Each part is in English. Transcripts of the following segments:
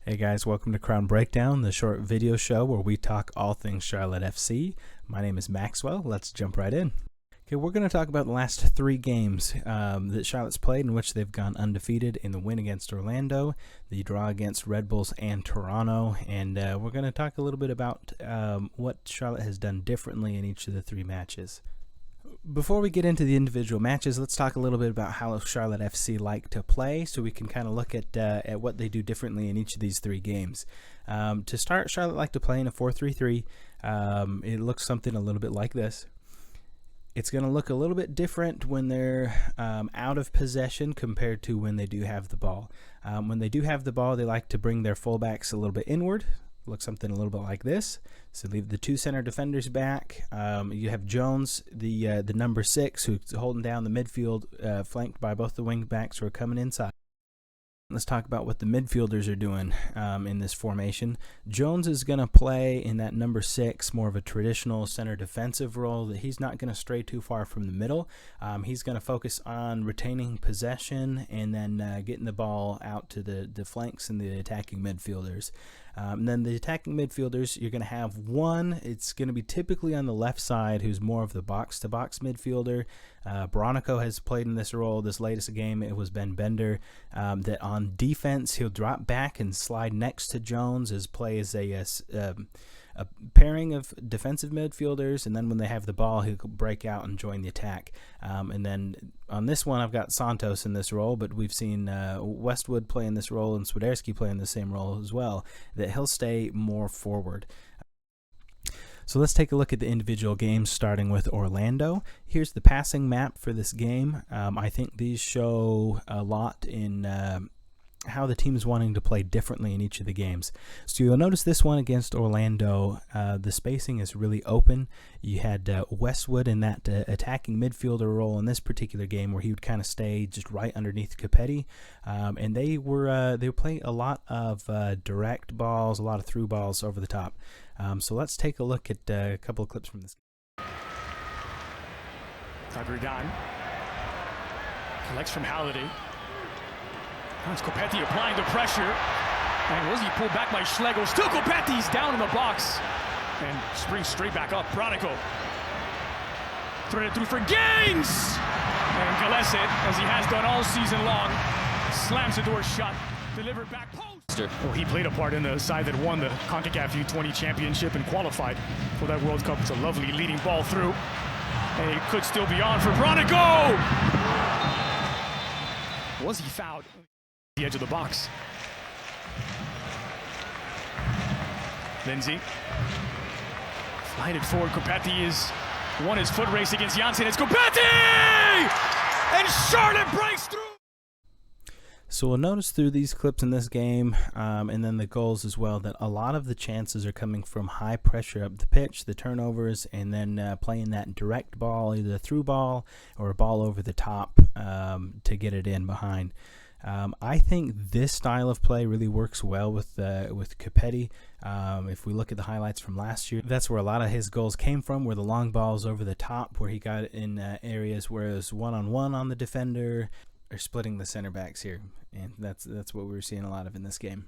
Hey guys, welcome to Crown Breakdown, the short video show where we talk all things Charlotte FC. My name is Maxwell. Let's jump right in. Okay, we're going to talk about the last three games that Charlotte's played in which they've gone undefeated in the win against Orlando, the draw against Red Bulls and Toronto, and we're going to talk a little bit about what Charlotte has done differently in each of the three matches. Before we get into the individual matches, let's talk a little bit about how Charlotte FC like to play so we can kind of look at what they do differently in each of these three games. To start, Charlotte like to play in a 4-3-3. It looks something a little bit like this. It's going to look a little bit different when they're out of possession compared to when they do have the ball. When they do have the ball, they like to bring their fullbacks a little bit inward. Looks something a little bit like this. So leave the two center defenders back. You have Jones, the number 6, who's holding down the midfield, flanked by both the wing backs who are coming inside. Let's talk about what the midfielders are doing in this formation. Jones is going to play in that number 6, more of a traditional center defensive role. That he's not going to stray too far from the middle. He's going to focus on retaining possession and then getting the ball out to the flanks and the attacking midfielders. And then the attacking midfielders, you're going to have one. It's going to be typically on the left side, who's more of the box-to-box midfielder. Bronico has played in this role. This latest game, it was Ben Bender. That on defense, he'll drop back and slide next to Jones as play as a pairing of defensive midfielders, and then when they have the ball, he'll break out and join the attack. And then on this one, I've got Santos in this role, but we've seen Westwood play in this role and Swiderski play in the same role as well, that he'll stay more forward. So let's take a look at the individual games, starting with Orlando. Here's the passing map for this game. I think these show a lot in how the team is wanting to play differently in each of the games. So you'll notice this one against Orlando, the spacing is really open. You had Westwood in that attacking midfielder role in this particular game, where he would kind of stay just right underneath Capetti, and they were playing a lot of direct balls, a lot of through balls over the top. So let's take a look at a couple of clips from this. Agridan collects from Halliday. It's Copetti applying the pressure. And was he pulled back by Schlegel? Still Copetti's down in the box. And springs straight back up. Bronico. Threaded through for Gaines! And Gillespie, as he has done all season long, slams the door shut. Delivered back post. Well, he played a part in the side that won the CONCACAF U20 championship and qualified for that World Cup. It's a lovely leading ball through. And it could still be on for Bronico! Was he fouled? The edge of the box. Lindsay. Flighted forward. Copetti is won his foot race against Janssen. It's Copetti! And Charlotte breaks through! So we'll notice through these clips in this game, and then the goals as well, that a lot of the chances are coming from high pressure up the pitch, the turnovers, and then playing that direct ball, either a through ball or a ball over the top to get it in behind. I think this style of play really works well with Capetti. If we look at the highlights from last year, that's where a lot of his goals came from, were the long balls over the top, where he got in areas where it was one-on-one on the defender, or splitting the center backs here, and that's what we were seeing a lot of in this game.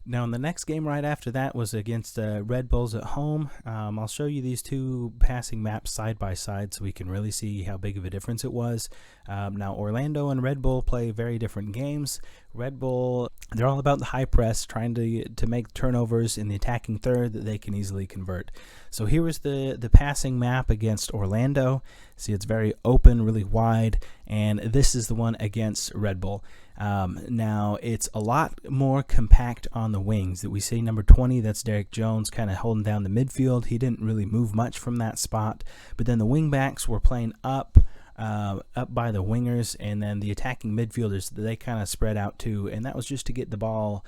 Now, in the next game right after that was against Red Bulls at home. I'll show you these two passing maps side by side so we can really see how big of a difference it was. Now, Orlando and Red Bull play very different games. Red Bull, they're all about the high press, trying to make turnovers in the attacking third that they can easily convert. So here was the passing map against Orlando. See, it's very open, really wide, and this is the one against Red Bull. Now, it's a lot more compact on the wings. That we see number 20, that's Derek Jones, kind of holding down the midfield. He didn't really move much from that spot, but then the wing backs were playing up by the wingers, and then the attacking midfielders, they kind of spread out too, and that was just to get the ball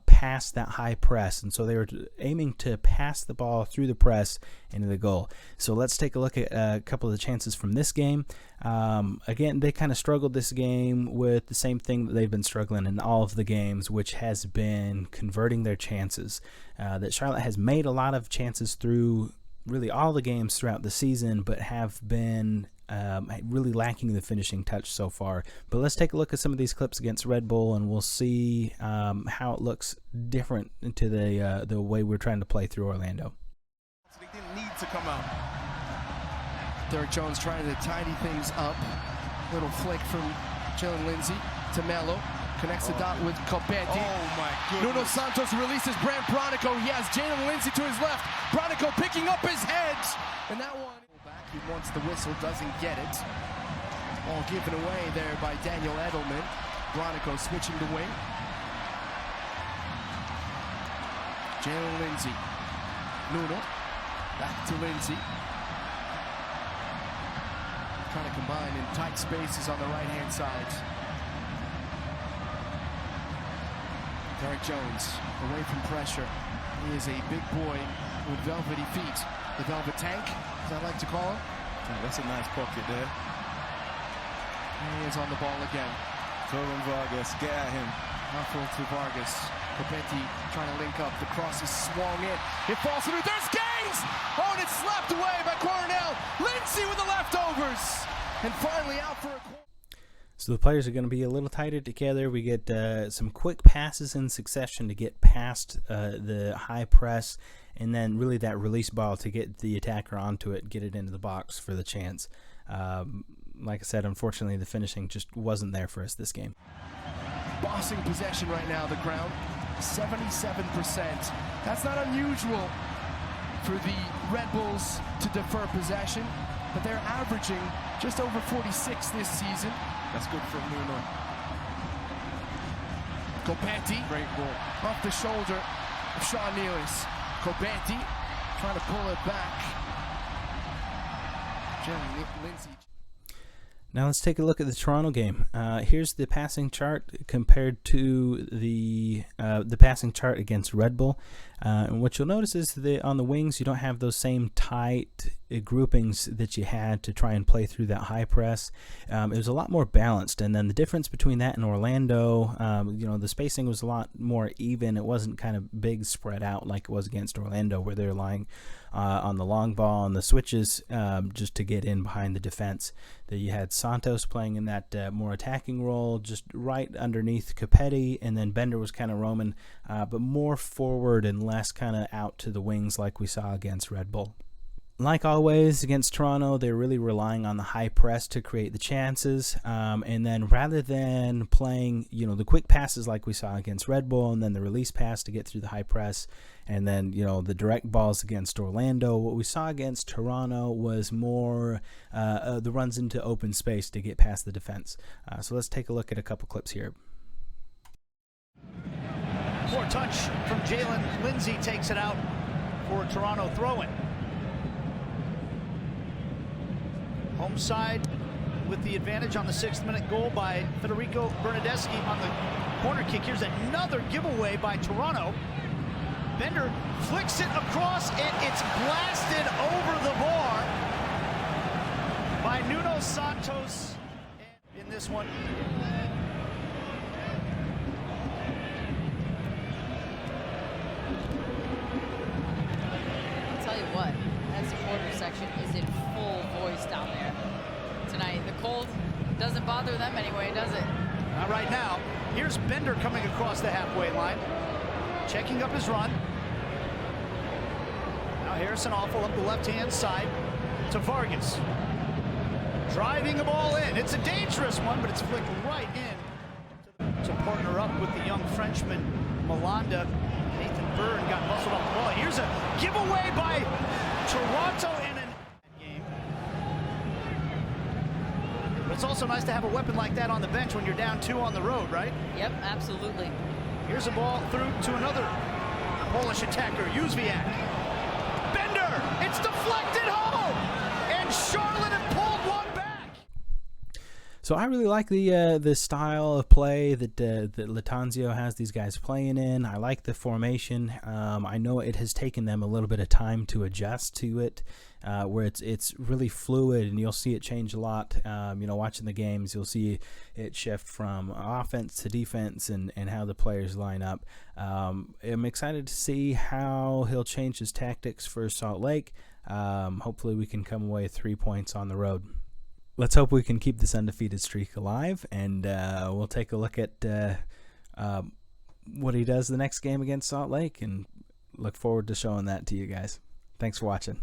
past that high press. And so they were aiming to pass the ball through the press into the goal. So let's take a look at a couple of the chances from this game. Again, they kind of struggled this game with the same thing that they've been struggling in all of the games, which has been converting their chances. That Charlotte has made a lot of chances through really all the games throughout the season, but have been really lacking the finishing touch so far. But let's take a look at some of these clips against Red Bull, and we'll see how it looks different to the way we're trying to play through Orlando. They didn't need to come out. Derek Jones trying to tidy things up. Little flick from Jalen Lindsay to Melo. Connects the dot with Copetti. Oh my goodness. Nuno Santos releases Brant Bronico. He has Jalen Lindsay to his left. Bronico picking up his head. And that one back. He wants the whistle, doesn't get it. All given away there by Daniel Edelman. Bronico switching the wing. Jalen Lindsay. Nuno. Back to Lindsay. Trying to combine in tight spaces on the right-hand side. Derek Jones, away from pressure. He is a big boy with velvety feet. The velvet tank, as I like to call him. Yeah, that's a nice pocket there. He is on the ball again. Torren Vargas, get at him. Mouthful to Vargas. Copetti trying to link up. The cross is swung in. It falls through. There's Gaines! Oh, and it's slapped away by Cornell. Lindsay with the leftovers. And finally out for a corner. So the players are going to be a little tighter together. We get some quick passes in succession to get past the high press, and then really that release ball to get the attacker onto it, get it into the box for the chance. Like I said, unfortunately, the finishing just wasn't there for us this game. Bossing possession right now, the ground, 77%. That's not unusual for the Red Bulls to defer possession, but they're averaging just over 46 this season. That's good from Nuno. Copetti, Great ball. off the shoulder of Sean Nealis. Copetti trying to pull it back. Jalen Lindsay. Now let's take a look at the Toronto game. Here's the passing chart compared to the passing chart against Red Bull. And what you'll notice is that on the wings you don't have those same tight groupings that you had to try and play through that high press. It was a lot more balanced, and then the difference between that and Orlando, the spacing was a lot more even. It wasn't kind of big spread out like it was against Orlando, where they're relying on the long ball and the switches just to get in behind the defense. That you had Santos playing in that more attacking role, just right underneath Copetti, and then Bender was kind of roaming, but more forward and less kind of out to the wings like we saw against Red Bull. Like always against Toronto, they're really relying on the high press to create the chances, and then rather than playing the quick passes like we saw against Red Bull, and then the release pass to get through the high press, and then the direct balls against Orlando, what we saw against Toronto was more the runs into open space to get past the defense. So let's take a look at a couple clips here. Poor touch from Jalen Lindsay, takes it out for Toronto throw-in. Home side with the advantage on the 6th minute goal by Federico Bernardeschi on the corner kick. Here's another giveaway by Toronto. Bender flicks it across, and it's blasted over the bar by Nuno Santos in this one. I'll tell you what, that supporter section is in full voice down there tonight. The cold doesn't bother them anyway, does it? Not right now. Here's Bender coming across the halfway line, checking up his run. Now Harrison Awful up the left-hand side to Vargas. Driving the ball in. It's a dangerous one, but it's flicked right in to partner up with the young Frenchman, Malanda. Nathan Byrne got muscled off the ball. Here's a giveaway by Toronto in a game. But it's also nice to have a weapon like that on the bench when you're down 2 on the road, right? Yep, absolutely. Here's a ball through to another Polish attacker, Jóźwiak. Bender, it's deflected home, and Charlotte had pulled one back. So I really like the style of play that Lattanzio has these guys playing in. I like the formation. I know it has taken them a little bit of time to adjust to it, where it's really fluid, and you'll see it change a lot. Watching the games, you'll see it shift from offense to defense and how the players line up. I'm excited to see how he'll change his tactics for Salt Lake. Hopefully we can come away with 3 points on the road. Let's hope we can keep this undefeated streak alive, and we'll take a look at what he does the next game against Salt Lake, and look forward to showing that to you guys. Thanks for watching.